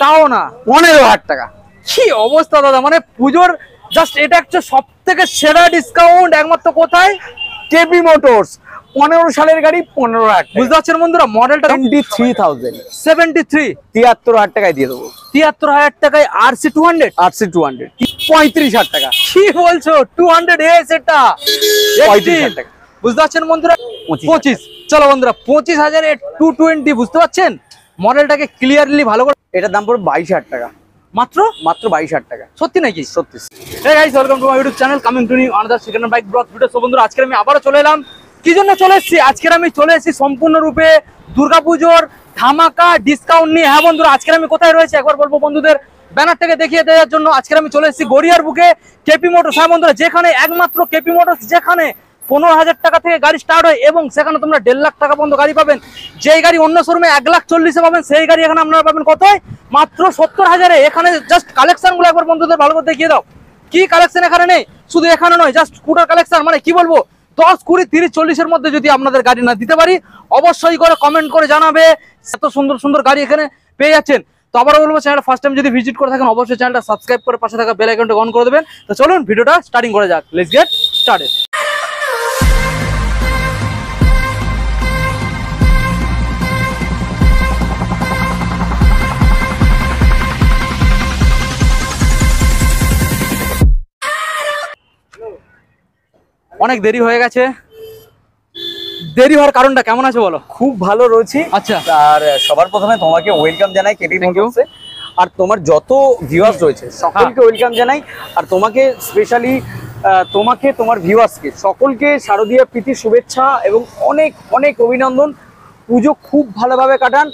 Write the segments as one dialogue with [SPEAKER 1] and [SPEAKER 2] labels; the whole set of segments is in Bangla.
[SPEAKER 1] তাও না
[SPEAKER 2] 15,000 টাকা।
[SPEAKER 1] কি অবস্থা দাদা, মানে পুজোর জাস্ট এটা হচ্ছে সব থেকে সেরা ডিসকাউন্ট একমাত্র কোথায়?
[SPEAKER 2] KP motors. 15 সালের গাড়ি 15,000 টাকা।
[SPEAKER 1] বুঝতে পারছেন বন্ধুরা, মডেলটা
[SPEAKER 2] 23,000
[SPEAKER 1] 73
[SPEAKER 2] 73,000 টাকায় দিয়ে দেবো।
[SPEAKER 1] 73,000 টাকায় RC 200
[SPEAKER 2] RC 200 35,000 টাকা।
[SPEAKER 1] কি বলছো? 200S এটা
[SPEAKER 2] 35,000 টাকা।
[SPEAKER 1] বুঝতে পারছেন বন্ধুরা, 25। চলো বন্ধুরা 25,000 220, বুঝতে পারছেন মডেলটাকে ক্লিয়ারলি ভালো করে।
[SPEAKER 2] এটার দাম পড়বে 22,000 টাকা
[SPEAKER 1] মাত্র
[SPEAKER 2] 22,000 টাকা।
[SPEAKER 1] সত্যি নাকি?
[SPEAKER 2] সত্যি।
[SPEAKER 1] Hey guys, welcome to my YouTube channel, coming to you another second bike blog video. So বন্ধুরা আজকে আমি আবারো চলে এলাম। কি জন্য চলে এসেছি? আজকে আমি চলে এসেছি সম্পূর্ণরূপে দুর্গাপূজোর ধামাকা ডিসকাউন্ট নিয়ে। হ্যাঁ বন্ধুরা, আজকে আমি কোথায় রয়েছে একবার বলবো বন্ধুদের, ব্যানারটাকে দেখিয়ে দেওয়ার জন্য। আজকে আমি চলে এসেছি গড়িয়ার বুকে কেপি মোটরস। হ্যাঁ বন্ধুরা, যেখানে একমাত্র কেপি মোটরস, যেখানে 15,000 টাকা থেকে গাড়ি স্টার্ট হয় এবং সেখানে তোমরা 1.5 লাখ টাকা পর্যন্ত গাড়ি পাবেন। যেই গাড়ি অন্য শোরুমে 1,40,000 পাবেন, সেই গাড়ি এখানে আপনারা পাবেন কত? মাত্র 70,000-এ। এখানে জাস্ট কালেকশনগুলো একবার বন্ধুদের ভালো করে দেখিয়ে দাও। কি কালেকশন এখানে নেই? শুধু এখানে নয়, জাস্ট স্কুটার কালেকশন, মানে কি বলবো, 10, 20, 30, 40-এর মধ্যে যদি আপনাদের গাড়ি না দিতে পারি, অবশ্যই করে কমেন্ট করে জানাবে। এত সুন্দর সুন্দর গাড়ি এখানে পেয়ে যাচ্ছেন। তো আবারও বলবো, চ্যানেলটা ফার্স্ট টাইম যদি ভিজিট করে থাকেন, অবশ্যই চ্যানেলটা সাবস্ক্রাইব করে পাশে থাকা বেল আইকনটা অন করে দেবেন। তো চলুন ভিডিওটা স্টার্টিং করা যাক। Let's get started. অনেক দেরি হয়ে গেছে, দেরি হওয়ার কারণটা কেমন আছে বলো?
[SPEAKER 2] খুব ভালো রয়েছে।
[SPEAKER 1] আচ্ছা,
[SPEAKER 2] আর সবার প্রথমে তোমাকে ওয়েলকাম জানাই কেপি মোটরসে। আর তোমার যত ভিউয়ার্স রয়েছে সকলকে ওয়েলকাম জানাই। আর তোমাকে স্পেশালি তোমাকে, তোমার ভিউয়ার্সকে সকলকে শারদীয়া প্রীতি শুভেচ্ছা এবং অনেক অনেক অভিনন্দন। পুজো খুব ভালোভাবে কাটান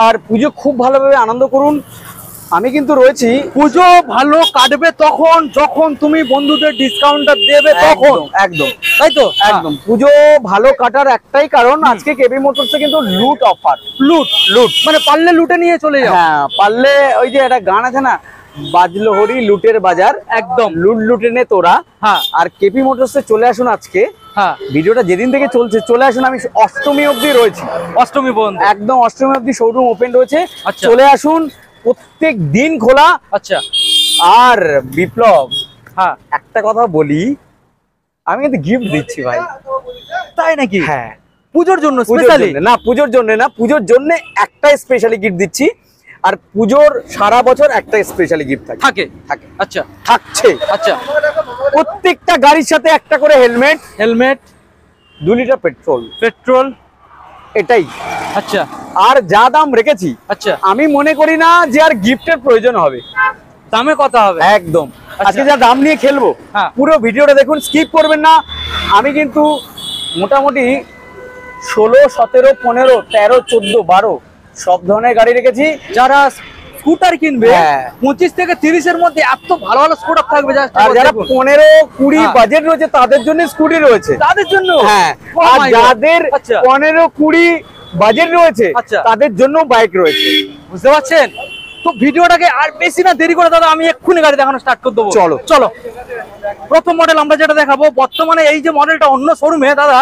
[SPEAKER 2] আর পুজো খুব ভালোভাবে আনন্দ করুন। আমি কিন্তু রয়েছি।
[SPEAKER 1] পুজো ভালো কাটবে তখন যখন তুমি বন্ধুদের ডিসকাউন্টটা দেবে, তখন
[SPEAKER 2] একদম
[SPEAKER 1] তাই তো?
[SPEAKER 2] একদম। পুজো ভালো কাটার একটাই কারণ, আজকে কেপি মোটরসে কিন্তু লুট অফার। লুট
[SPEAKER 1] মানে পারলে লুটে নিয়ে চলে যাও।
[SPEAKER 2] হ্যাঁ, পারলে ওই যে একটা গান আছে না, বাজলো হরি লুটের বাজার,
[SPEAKER 1] একদম
[SPEAKER 2] লুটে নে তোরা।
[SPEAKER 1] হ্যাঁ,
[SPEAKER 2] আর কেপি মোটরসে চলে আসুন আজকে।
[SPEAKER 1] হ্যাঁ,
[SPEAKER 2] ভিডিওটা যেদিন থেকে চলছে চলে আসুন। আমি অষ্টমী অবধি রয়েছি,
[SPEAKER 1] অষ্টমী পর্যন্ত
[SPEAKER 2] একদম অষ্টমী অবধি শোরুম ওপেন রয়েছে।
[SPEAKER 1] আচ্ছা,
[SPEAKER 2] চলে আসুন, প্রত্যেক দিন খোলা।
[SPEAKER 1] আচ্ছা।
[SPEAKER 2] আর বিপ্লব,
[SPEAKER 1] হ্যাঁ,
[SPEAKER 2] একটা কথা বলি, আমি কিন্তু গিফট দিচ্ছি ভাই।
[SPEAKER 1] তাই নাকি?
[SPEAKER 2] হ্যাঁ,
[SPEAKER 1] পুজোর জন্য স্পেশালি?
[SPEAKER 2] না, পুজোর জন্য না, পুজোর জন্য একটা স্পেশালি গিফট দিচ্ছি। আর পুজোর সারা বছর একটা স্পেশালি গিফট থাকে।
[SPEAKER 1] আচ্ছা,
[SPEAKER 2] থাকছে।
[SPEAKER 1] আচ্ছা,
[SPEAKER 2] প্রত্যেকটা গাড়ির সাথে একটা করে হেলমেট, 2 লিটার পেট্রোল, এটাই।
[SPEAKER 1] আচ্ছা,
[SPEAKER 2] আর যা দাম রেখেছি,
[SPEAKER 1] আচ্ছা,
[SPEAKER 2] আমি মনে করি না যে আর গিফটের প্রয়োজন হবে।
[SPEAKER 1] দামে কথা হবে
[SPEAKER 2] একদম। আজকে যা দাম নিয়ে খেলবো, পুরো ভিডিওটা দেখুন, স্কিপ করবেন না। আমি কিন্তু মোটামুটি 16, 17, 15, 13, 14, 12 সব ধরনের গাড়ি রেখেছি।
[SPEAKER 1] যারা স্কুটার কিনবে 25 থেকে 30-এর মধ্যে এত ভালো ভালো স্কুটার থাকবে।
[SPEAKER 2] আর যারা 15, 20 বাজেট রয়েছে তাদের জন্য স্কুটি রয়েছে,
[SPEAKER 1] তাদের জন্য।
[SPEAKER 2] হ্যাঁ, আর যাদের 15, 20 বাজেট রয়েছে তাদের জন্য বাইক রয়েছে।
[SPEAKER 1] বুঝতে পারছেন তো? ভিডিওটাকে আর বেশি না দেরি করে দাদা, আমি এক্ষুনি গাড়ি দেখানো স্টার্ট করে দেবো। চলো। প্রথম মডেল আমরা যেটা দেখাবো, বর্তমানে এই যে মডেলটা অন্য শোরুমে দাদা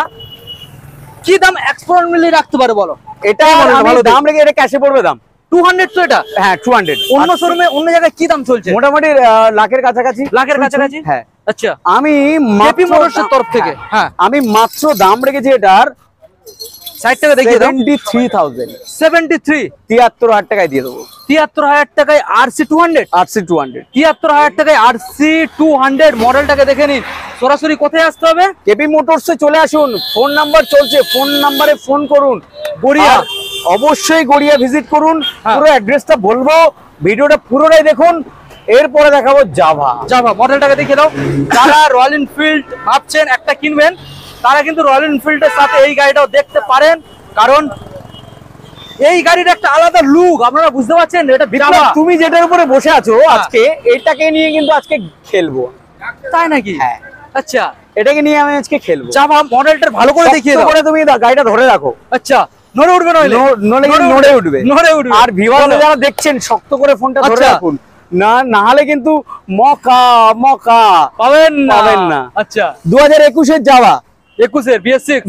[SPEAKER 1] কি দাম এক্সপোনেন্টলি রাখতে পারে বলো?
[SPEAKER 2] এটা ভালো দাম রেখে, এটা ক্যাশে পড়বে দাম
[SPEAKER 1] 200 তো এটা?
[SPEAKER 2] হ্যাঁ, 200।
[SPEAKER 1] অন্য শোরুমে অন্য জায়গায় কি দাম চলছে?
[SPEAKER 2] মোটামুটি লাখের কাছাকাছি।
[SPEAKER 1] হ্যাঁ, আচ্ছা।
[SPEAKER 2] আমি
[SPEAKER 1] কেপি মোটরসের তরফ থেকে
[SPEAKER 2] আমি মাত্র দাম রেখেছি এটার
[SPEAKER 1] সাইড থেকে দেখিয়ে দাও।
[SPEAKER 2] 73,000
[SPEAKER 1] 73
[SPEAKER 2] টাকায় দিয়ে দেবো।
[SPEAKER 1] 73,000 টাকায় RC 200 73,000 টাকায় RC 200 মডেলটাকে দেখে নিন। সরাসরি কোথায় আসতে হবে?
[SPEAKER 2] কেপি মোটরসে চলে আসুন। ফোন নাম্বার চলছে, ফোন নাম্বারে ফোন করুন।
[SPEAKER 1] গড়িয়া,
[SPEAKER 2] অবশ্যই গড়িয়া ভিজিট করুন। পুরো অ্যাড্রেসটা বলবো, ভিডিওটা পুরোটাই দেখুন। এরপরে দেখাবো জাভা
[SPEAKER 1] মডেলটাকে দেখিয়ে দাও। যারা রয়্যাল এনফিল্ড ভাবছেন একটা কিনবেন, তারা কিন্তু রয়্যাল এনফিল্ডের সাথে এই গাড়িটাও দেখতে পারেন, কারণ এই গাড়ির একটা আলাদা লুক। আপনারা বুঝতে পারছেন? এটা
[SPEAKER 2] তুমি যেটার উপরে বসে আছো আজকে, এটাকে নিয়ে কিন্তু আজকে খেলবো।
[SPEAKER 1] তাই নাকি?
[SPEAKER 2] হ্যাঁ,
[SPEAKER 1] আচ্ছা,
[SPEAKER 2] এটাকে নিয়ে আমি আজকে খেলবো।
[SPEAKER 1] জাভা মডেলটা ভালো করে দেখিয়ে দাও।
[SPEAKER 2] তুমি গাড়িটা ধরে রাখো।
[SPEAKER 1] আচ্ছা, নড়ে উঠবে,
[SPEAKER 2] নড়ে উঠবে। আর ভিউয়ার্স যারা দেখছেন, শক্ত করে ফোনটা ধরে রাখুন, না হলে কিন্তু মকা
[SPEAKER 1] পাবেন
[SPEAKER 2] না।
[SPEAKER 1] আচ্ছা,
[SPEAKER 2] 2021-এর জাভা,
[SPEAKER 1] 21-এর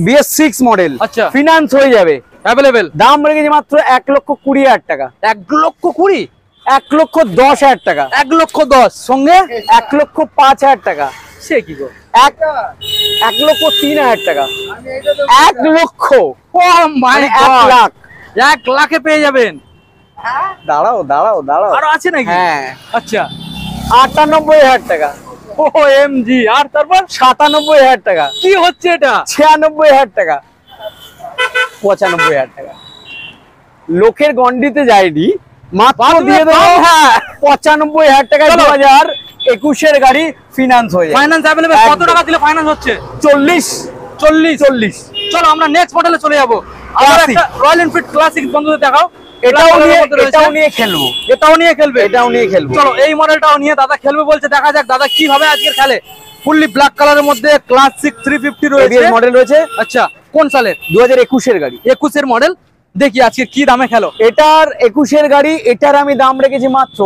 [SPEAKER 2] BS6 মডেল।
[SPEAKER 1] আচ্ছা,
[SPEAKER 2] ফিনান্স হয়ে যাবে,
[SPEAKER 1] অ্যাভেলেবেল।
[SPEAKER 2] দাম রেখেছি মাত্র 1,20,000 টাকা।
[SPEAKER 1] 1,20,000?
[SPEAKER 2] 1,10,000 টাকা।
[SPEAKER 1] 1,10,000 সঙ্গে
[SPEAKER 2] 1,05,000 টাকা।
[SPEAKER 1] সে কি গো,
[SPEAKER 2] 1,03,000 টাকা। 1 লক্ষ,
[SPEAKER 1] ও মাই
[SPEAKER 2] মানে 1
[SPEAKER 1] গড,
[SPEAKER 2] লাখ।
[SPEAKER 1] 1 লাখে পেয়ে যাবেন।
[SPEAKER 2] দাঁড়াও দাঁড়াও দাঁড়াও,
[SPEAKER 1] আরো আছে নাকি?
[SPEAKER 2] হ্যাঁ,
[SPEAKER 1] আচ্ছা,
[SPEAKER 2] 98,000 টাকা।
[SPEAKER 1] ও এমজি। আর তারপর
[SPEAKER 2] 97,000 টাকা।
[SPEAKER 1] কি হচ্ছে এটা?
[SPEAKER 2] 96,000 টাকা। 95,000 টাকা। লোকের গন্ডিতে যায়নি, মাত্র
[SPEAKER 1] বাপরে
[SPEAKER 2] দিয়ে দেবো
[SPEAKER 1] বাপ।
[SPEAKER 2] 95,000 টাকা।
[SPEAKER 1] চলো।
[SPEAKER 2] 2021 গাড়ি ফিনান্স হয়ে যাবে।
[SPEAKER 1] Finance available. কত
[SPEAKER 2] একদম।
[SPEAKER 1] টাকা দিলে ফাইন্যান্স হচ্ছে?
[SPEAKER 2] 40।
[SPEAKER 1] 40। চলো আমরা নেক্সট মডেলে চলে যাবো। আবার
[SPEAKER 2] Classic।
[SPEAKER 1] একটা রয়্যাল এনফিল্ড ক্লাসিক বন্ধুদের দেখাও।
[SPEAKER 2] এটাও
[SPEAKER 1] Black
[SPEAKER 2] নিয়ে
[SPEAKER 1] colour এর মধ্যে রয়েছে।
[SPEAKER 2] এটাও নিয়ে খেলবো।
[SPEAKER 1] এটাও নিয়ে খেলবে।
[SPEAKER 2] এটাও নিয়ে খেলবো।
[SPEAKER 1] চলো এই মডেলটাও নিয়ে দাদা খেলবে বলছে, দেখা যাক দাদা কিভাবে আজকের খেলে। ফুললি ব্ল্যাক কালারের মধ্যে ক্লাসিক 350 রয়েছে।
[SPEAKER 2] এবিএস মডেল রয়েছে।
[SPEAKER 1] আচ্ছা, কোন সালের?
[SPEAKER 2] 2021 গাড়ি।
[SPEAKER 1] 21 এর মডেল। দেখি আজকে কি দামে খেলো।
[SPEAKER 2] এটার 21 গাড়ি, এটার আমি দাম রেখেছি মাত্র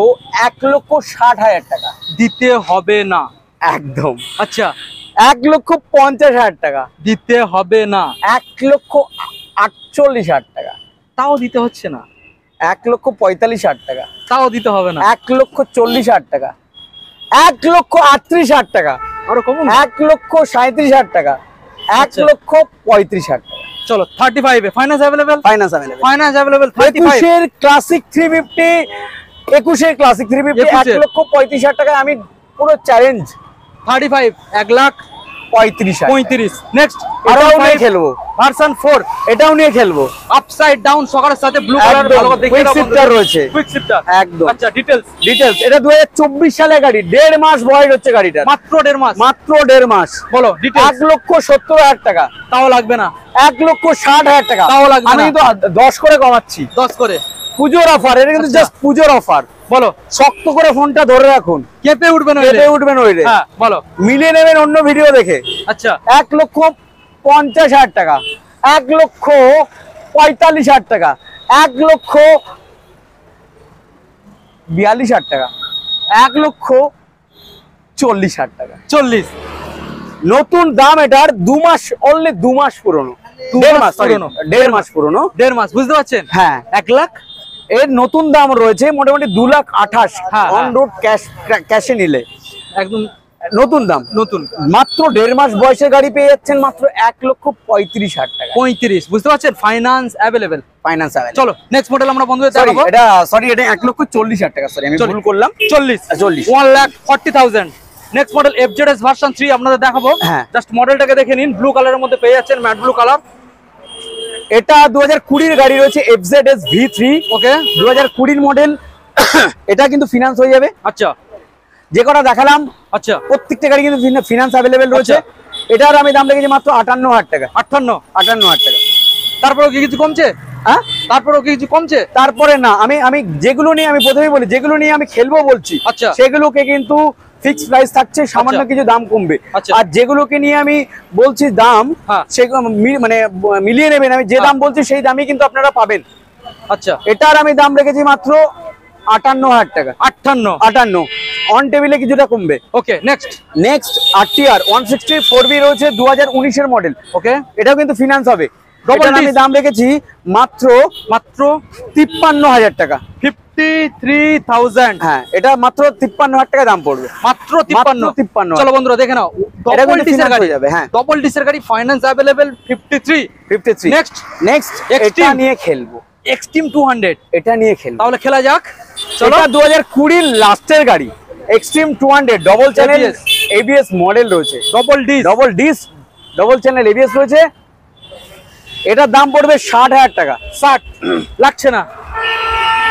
[SPEAKER 2] 1,60,000 টাকা।
[SPEAKER 1] দিতে হবে না।
[SPEAKER 2] একদম।
[SPEAKER 1] আচ্ছা,
[SPEAKER 2] 1,50,000 টাকা।
[SPEAKER 1] দিতে হবে না।
[SPEAKER 2] 1,48,000 টাকা।
[SPEAKER 1] তাও দিতে হচ্ছে না।
[SPEAKER 2] 1,45,000 টাকা।
[SPEAKER 1] তাও দিতে হবে না।
[SPEAKER 2] 1,40,000 টাকা। 1,38,000 টাকা।
[SPEAKER 1] আরো কমুন।
[SPEAKER 2] 1,37,000 টাকা।
[SPEAKER 1] আচ্ছা।
[SPEAKER 2] 1,35,000 টাকা।
[SPEAKER 1] চলো 35 এ finance available.
[SPEAKER 2] Finance available.
[SPEAKER 1] Finance available 35।
[SPEAKER 2] 21 classic 350, 21 classic 350 1,35,000 টাকা। আমি পুরো চ্যালেঞ্জ
[SPEAKER 1] 35 1,35,000।
[SPEAKER 2] 1,35,000।
[SPEAKER 1] নেক্সট
[SPEAKER 2] এটাও নিয়ে খেলবো।
[SPEAKER 1] ভার্সন 4
[SPEAKER 2] এটাও নিয়ে খেলবো।
[SPEAKER 1] আপসাইড ডাউন সকালের সাথে ব্লু কালার
[SPEAKER 2] একদম।
[SPEAKER 1] ভালো করে দেখে
[SPEAKER 2] Quick
[SPEAKER 1] দাও
[SPEAKER 2] shifter রয়েছে।
[SPEAKER 1] কুইক শিফটার
[SPEAKER 2] একদম।
[SPEAKER 1] আচ্ছা, ডিটেইলস
[SPEAKER 2] ডিটেলস, এটা 2024 সালের গাড়ি। 1.5 মাস বয়স হচ্ছে গাড়িটার।
[SPEAKER 1] মাত্র 1.5 মাস।
[SPEAKER 2] মাত্র 1.5 মাস।
[SPEAKER 1] বলো ডিটেইলস।
[SPEAKER 2] 1,70,000 টাকা।
[SPEAKER 1] তাও লাগবে না।
[SPEAKER 2] 1,60,000 টাকা।
[SPEAKER 1] তাও লাগবে
[SPEAKER 2] আমি
[SPEAKER 1] না।
[SPEAKER 2] তো 10 করে কমাচ্ছি।
[SPEAKER 1] 10 করে।
[SPEAKER 2] পুজোর অফার, এটা কিন্তু
[SPEAKER 1] আচ্ছা।
[SPEAKER 2] জাস্ট পুজোর অফার।
[SPEAKER 1] বলো,
[SPEAKER 2] শক্ত করে ফোনটা ধরে রাখুন,
[SPEAKER 1] কেঁপে উঠবে না।
[SPEAKER 2] কেটে উঠবেন ওই রে।
[SPEAKER 1] হ্যাঁ বলো।
[SPEAKER 2] মিলিয়ে নেবেন অন্য ভিডিও দেখে।
[SPEAKER 1] আচ্ছা,
[SPEAKER 2] 1,50,000 টাকা। 1,45,000 টাকা। 1,42,000 টাকা। 1,40,000 টাকা।
[SPEAKER 1] 40।
[SPEAKER 2] নতুন দাম এটার 2 মাস, অনলি 2 মাস পুরনো। 1.5 মাস
[SPEAKER 1] পুরনো।
[SPEAKER 2] 1.5 মাস পুরনো।
[SPEAKER 1] 1.5 মাস, বুঝতে পারছেন?
[SPEAKER 2] হ্যাঁ।
[SPEAKER 1] 1 লাখ।
[SPEAKER 2] এর নতুন দাম রয়েছে মোটামুটি 2,28,000।
[SPEAKER 1] হ্যাঁ,
[SPEAKER 2] অন রোড ক্যাশে নিলে
[SPEAKER 1] একদম
[SPEAKER 2] নতুন দাম।
[SPEAKER 1] নতুন।
[SPEAKER 2] মাত্র 1.5 মাস বয়সের গাড়ি পেয়ে যাচ্ছেন মাত্র 1,35,000 টাকা।
[SPEAKER 1] 35, বুঝতে পারছেন? Finance available.
[SPEAKER 2] Finance available.
[SPEAKER 1] চলো নেক্সট মডেল আমরা বন্ধুদের
[SPEAKER 2] সরি,
[SPEAKER 1] দেখাবো।
[SPEAKER 2] এটা 1,40,000 টাকা। সরি, আমি ভুল করলাম।
[SPEAKER 1] 40। 1,40,000। নেক্সট মডেল FZS ভার্সন 3 আপনাদের দেখাবো।
[SPEAKER 2] হ্যাঁ।
[SPEAKER 1] জাস্ট মডেলটাকে দেখে নিন, ব্লু কালারের মধ্যে পেয়ে যাচ্ছেন, ম্যাট ব্লু কালার।
[SPEAKER 2] এটা 2020 গাড়ি রয়েছে, FZS V3।
[SPEAKER 1] ওকে।
[SPEAKER 2] 2020 মডেল। এটা কিন্তু ফিনান্স হয়ে যাবে।
[SPEAKER 1] আচ্ছা
[SPEAKER 2] যে কটা দেখালাম
[SPEAKER 1] আচ্ছা।
[SPEAKER 2] প্রত্যেকটা গাড়ি কিন্তু ফিনান্স অ্যাভেলেবেল রয়েছে। এটার আমি দাম রেখেছি মাত্র 58,000 টাকা। 58,000 টাকা।
[SPEAKER 1] তারপরেও কি কিছু কমছে?
[SPEAKER 2] হ্যাঁ,
[SPEAKER 1] তারপরেও কি কিছু কমছে?
[SPEAKER 2] তারপরে না, আমি যেগুলো নিয়ে, আমি প্রথমেই বলি, যেগুলো নিয়ে আমি খেলবো বলছি,
[SPEAKER 1] আচ্ছা।
[SPEAKER 2] সেগুলোকে কিন্তু ফিক্সড প্রাইস থাকছে, সামান্য
[SPEAKER 1] আচ্ছা।
[SPEAKER 2] কিছু দাম কমবে।
[SPEAKER 1] আচ্ছা।
[SPEAKER 2] আর যেগুলোকে নিয়ে আমি বলছি দাম,
[SPEAKER 1] হ্যাঁ।
[SPEAKER 2] সেগুলো মানে মিলিয়ে নেবেন। আমি যে
[SPEAKER 1] হ্যাঁ।
[SPEAKER 2] দাম বলছি সেই দামই কিন্তু আপনারা পাবেন।
[SPEAKER 1] আচ্ছা,
[SPEAKER 2] এটার আমি দাম রেখেছি মাত্র 58,000 টাকা। 58 অন টেবিলে কিছুটা কমবে।
[SPEAKER 1] ওকে।
[SPEAKER 2] নেক্সট RTR 160 4B রয়েছে, 2019 এর মডেল।
[SPEAKER 1] ওকে।
[SPEAKER 2] এটাও কিন্তু ফিনান্স হবে।
[SPEAKER 1] Double
[SPEAKER 2] এটার আমি
[SPEAKER 1] disc।
[SPEAKER 2] দাম রেখেছি মাত্র 53,000 টাকা।
[SPEAKER 1] 53,000।
[SPEAKER 2] হ্যাঁ, এটা মাত্র 53,000 টাকা দাম পড়বে।
[SPEAKER 1] মাত্র
[SPEAKER 2] মাত্র
[SPEAKER 1] 53।
[SPEAKER 2] 53।
[SPEAKER 1] চলো বন্ধুরা দেখে নাও,
[SPEAKER 2] এটা
[SPEAKER 1] ডবল
[SPEAKER 2] কিন্তু
[SPEAKER 1] ডিসের
[SPEAKER 2] finance
[SPEAKER 1] গাড়ি
[SPEAKER 2] হয়ে যাবে। হ্যাঁ,
[SPEAKER 1] ডবল ডিসের গাড়ি, ফাইন্যান্স अवेलेबल 53।
[SPEAKER 2] 53।
[SPEAKER 1] নেক্সট
[SPEAKER 2] নেক্সট এটা
[SPEAKER 1] Extreme।
[SPEAKER 2] নিয়ে খেলবো।
[SPEAKER 1] এক্সট্রিম 200।
[SPEAKER 2] এটা নিয়ে খেলবো।
[SPEAKER 1] তাহলে খেলা যাক। চলো।
[SPEAKER 2] এটা 2020 লাস্টের গাড়ি, Xtreme 200 double channel
[SPEAKER 1] ABS।
[SPEAKER 2] ABS model রয়েছে।
[SPEAKER 1] Double disc.
[SPEAKER 2] Double channel ABS রয়েছে। এটার দাম পড়বে 60,000 টাকা।
[SPEAKER 1] 60 লাগছে না,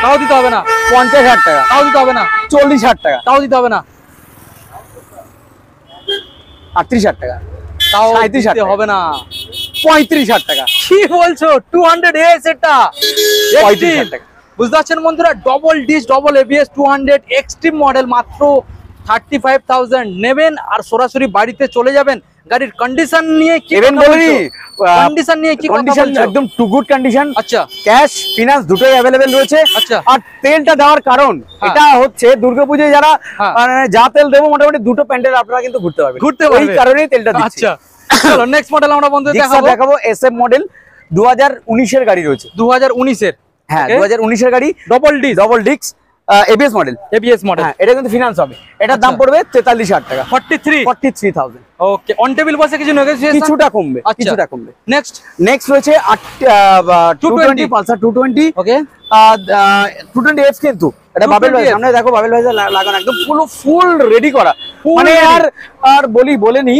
[SPEAKER 1] তাও দিতে হবে না।
[SPEAKER 2] 50,000 টাকা।
[SPEAKER 1] তাও দিতে হবে না।
[SPEAKER 2] 40,000 টাকা।
[SPEAKER 1] তাও দিতে হবে না।
[SPEAKER 2] 38,000 টাকা।
[SPEAKER 1] তাও
[SPEAKER 2] 37,000
[SPEAKER 1] দিতে হবে না।
[SPEAKER 2] 35,000 টাকা।
[SPEAKER 1] কি বলছো? 200 এস এটা
[SPEAKER 2] 35,000 টাকা।
[SPEAKER 1] বুঝতে পারছেন বন্ধুরা? Double disc, double ABS 200 extreme model, মাত্র 35,000 নেবেন আর সরাসরি বাড়িতে চলে যাবেন। গাড়ির কন্ডিশন নিয়ে কি
[SPEAKER 2] ইভেন
[SPEAKER 1] কথা
[SPEAKER 2] বলি,
[SPEAKER 1] বলছো? কন্ডিশন নিয়ে কি কথা
[SPEAKER 2] কন্ডিশন
[SPEAKER 1] বলছো?
[SPEAKER 2] একদম টু গুড কন্ডিশন।
[SPEAKER 1] আচ্ছা
[SPEAKER 2] ক্যাশ ফিনান্স দুটোই অ্যাভেলেবেল রয়েছে।
[SPEAKER 1] আচ্ছা।
[SPEAKER 2] আর তেলটা দেওয়ার কারণ
[SPEAKER 1] হ্যাঁ।
[SPEAKER 2] এটা হচ্ছে দুর্গাপূজায় যারা
[SPEAKER 1] হ্যাঁ।
[SPEAKER 2] মানে যা তেল দেবো মোটামুটি দুটো প্যান্ডেল আপনারা কিন্তু ঘুরতে পারবেন।
[SPEAKER 1] ঘুরতে
[SPEAKER 2] ওই
[SPEAKER 1] পারবেন।
[SPEAKER 2] কারণেই তেলটা দিচ্ছি।
[SPEAKER 1] আচ্ছা চলো নেক্সট মডেল আমরা বন্ধুদের
[SPEAKER 2] জিক্সার
[SPEAKER 1] দেখাবো।
[SPEAKER 2] দেখাবো। SF মডেল 2019 এর গাড়ি রয়েছে।
[SPEAKER 1] 2019 এর।
[SPEAKER 2] হ্যাঁ,
[SPEAKER 1] Okay.
[SPEAKER 2] 2019 এর গাড়ি,
[SPEAKER 1] double disc.
[SPEAKER 2] Double disc, ABS model.
[SPEAKER 1] ABS model,
[SPEAKER 2] হ্যাঁ এটা কিন্তু ফিনান্স হবে। এটার দাম পড়বে 43,000 টাকা। 43,000।
[SPEAKER 1] ওকে, অন টেবিল বসে কিছু নেগোসিয়েশন
[SPEAKER 2] কিছুটা কমবে, কিছুটা কমবে।
[SPEAKER 1] নেক্সট
[SPEAKER 2] রয়েছে 220 পালসার 220।
[SPEAKER 1] ওকে,
[SPEAKER 2] 220F কিন্তু এটা বাবেল ভাই, সামনে দেখো বাবেল ভাই লাগানো একদম পুরো ফুল রেডি করা। মানে আর বলেনি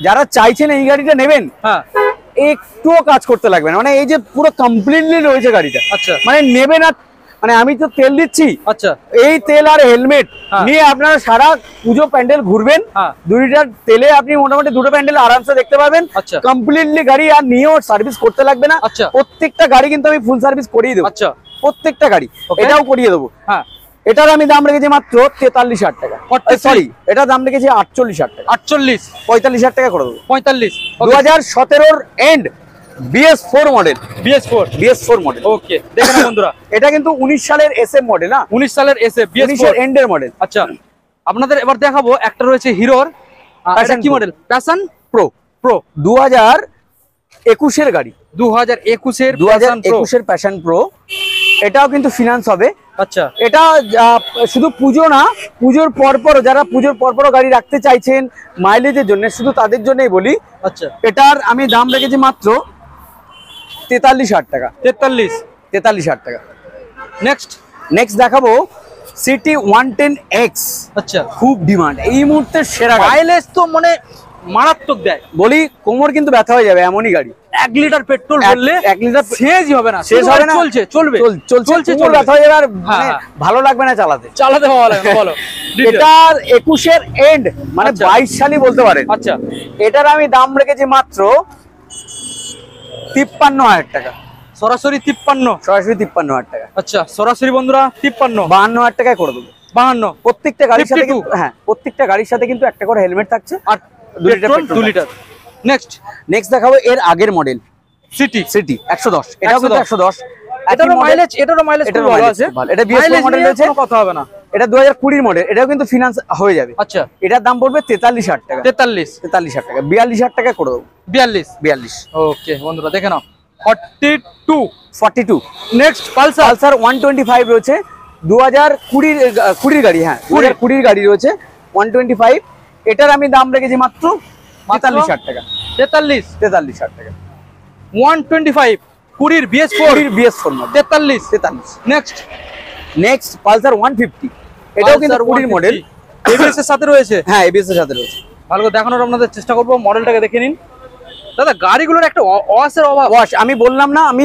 [SPEAKER 2] যারা চাইছেন এই গাড়িটা নেবেন,
[SPEAKER 1] হ্যাঁ
[SPEAKER 2] একটুও কাজ করতে লাগবে না। মানে এই যে পুরো কমপ্লিটলি রয়েছে গাড়িটা।
[SPEAKER 1] আচ্ছা,
[SPEAKER 2] মানে নেবে না, মানে আমি তো তেল দিচ্ছি,
[SPEAKER 1] আচ্ছা
[SPEAKER 2] এই তেল আর হেলমেট নিয়ে আপনারা সারা পুজো প্যান্ডেল ঘুরবেন। 2 লিটার তেলে আপনি মোটামুটি 2টো প্যান্ডেল আরামসে দেখতে পাবেন।
[SPEAKER 1] আচ্ছা,
[SPEAKER 2] কমপ্লিটলি গাড়ি আর নিয়েও সার্ভিস করতে লাগবে না।
[SPEAKER 1] আচ্ছা,
[SPEAKER 2] প্রত্যেকটা গাড়ি কিন্তু আমি ফুল সার্ভিস করিয়ে দেবো।
[SPEAKER 1] আচ্ছা,
[SPEAKER 2] প্রত্যেকটা গাড়ি এটাও করিয়ে দেবো।
[SPEAKER 1] হ্যাঁ,
[SPEAKER 2] এটার আমি দাম রেখেছি মাত্র 43,000 টাকা। সরি, এটার দাম রেখেছি 48,000 টাকা।
[SPEAKER 1] 48,
[SPEAKER 2] 45,000 টাকা করে দেবো।
[SPEAKER 1] 45,
[SPEAKER 2] 2017 and BS4 model. BS4 model.
[SPEAKER 1] ওকে, দেখেন বন্ধুরা,
[SPEAKER 2] এটা কিন্তু 19 সালের SF মডেল না,
[SPEAKER 1] 19 সালের এসএফ BS4
[SPEAKER 2] এন্ডের মডেল।
[SPEAKER 1] আচ্ছা, আপনাদের এবার দেখাবো একটা রয়েছে হিরোর, এটা কি মডেল? প্যাশন
[SPEAKER 2] প্রো 2021 এর গাড়ি।
[SPEAKER 1] 2021
[SPEAKER 2] এর প্যাশন প্রো। এটাও কিন্তু ফিনান্স হবে।
[SPEAKER 1] আচ্ছা,
[SPEAKER 2] এটা শুধু পুজো না, পুজোর পরপর যারা পুজোর পরপর গাড়ি রাখতে চাইছেন মাইলেজের জন্য, শুধু তাদের জন্যই বলি।
[SPEAKER 1] আচ্ছা,
[SPEAKER 2] এটার আমি দাম রেখেছি মাত্র 43,000 টাকা। 43,000 টাকা। নেক্সট দেখাবো সিটি 110X।
[SPEAKER 1] আচ্ছা,
[SPEAKER 2] খুব ডিমান্ড এই মুহূর্তে, সেরা
[SPEAKER 1] মাইলেজ তো মানে মারাত্মক দেয়।
[SPEAKER 2] বলি কোমর কিন্তু ব্যথা হয়ে যাবে এমনই গাড়ি।
[SPEAKER 1] 1 লিটার পেট্রোল ভরলে
[SPEAKER 2] 1 লিটার
[SPEAKER 1] শেষই হবে না,
[SPEAKER 2] শেষ হবে না, চলছে কোমর ব্যথা হয়ে যাবে আর মানে ভালো লাগবে না চালাতে ভালো লাগবে না। বলো, এটার 21 এর এন্ড মানে 22 সালই বলতে পারেন।
[SPEAKER 1] আচ্ছা,
[SPEAKER 2] এটার আমি দাম রেখেছি মাত্র 53,000 টাকা।
[SPEAKER 1] সরাসরি
[SPEAKER 2] 53,000 টাকা।
[SPEAKER 1] আচ্ছা, সরাসরি বন্ধুরা 53,
[SPEAKER 2] 52,000 টাকায় করে দেবো।
[SPEAKER 1] 52।
[SPEAKER 2] প্রত্যেকটা গাড়ির সাথে কিন্তু, হ্যাঁ প্রত্যেকটা গাড়ির সাথে কিন্তু একটা করে হেলমেট থাকছে আর
[SPEAKER 1] 2 লিটার।
[SPEAKER 2] নেক্সট দেখাবো এর আগের মডেল সিটি 110। এটাও কিন্তু 110।
[SPEAKER 1] এটারও মাইলেজ খুব ভালো আছে।
[SPEAKER 2] এটা BS4 মডেল রয়েছে,
[SPEAKER 1] কোনো কথা হবে না।
[SPEAKER 2] এটা 2020 মডেল। এটাও কিন্তু ফিনান্স হয়ে যাবে।
[SPEAKER 1] আচ্ছা,
[SPEAKER 2] এটার দাম পড়বে 43,000 টাকা। 43,000 টাকা। 42,000 টাকা করে দেবো। 42।
[SPEAKER 1] ওকে বন্ধুরা, দেখে নাও 42।
[SPEAKER 2] নেক্সট পালসার 125 রয়েছে। 2020 গাড়ি। হ্যাঁ 2020 গাড়ি রয়েছে 125। এটার আমি দাম রেখেছি মাত্র 43,000 টাকা। 43,000 টাকা।
[SPEAKER 1] 125 20 BS4
[SPEAKER 2] মডেল।
[SPEAKER 1] 43।
[SPEAKER 2] Next Pulsar 150। এটাও কিন্তু 20 মডেল।
[SPEAKER 1] এবিএস এর সাথে রয়েছে।
[SPEAKER 2] হ্যাঁ এবিএস এর সাথে রয়েছে।
[SPEAKER 1] ভালো করে দেখানোর আপনাদের চেষ্টা করবো। মডেলটাকে দেখে নিন দাদা। গাড়িগুলোর একটা ওয়াশের অভাব।
[SPEAKER 2] আমি বললাম না, আমি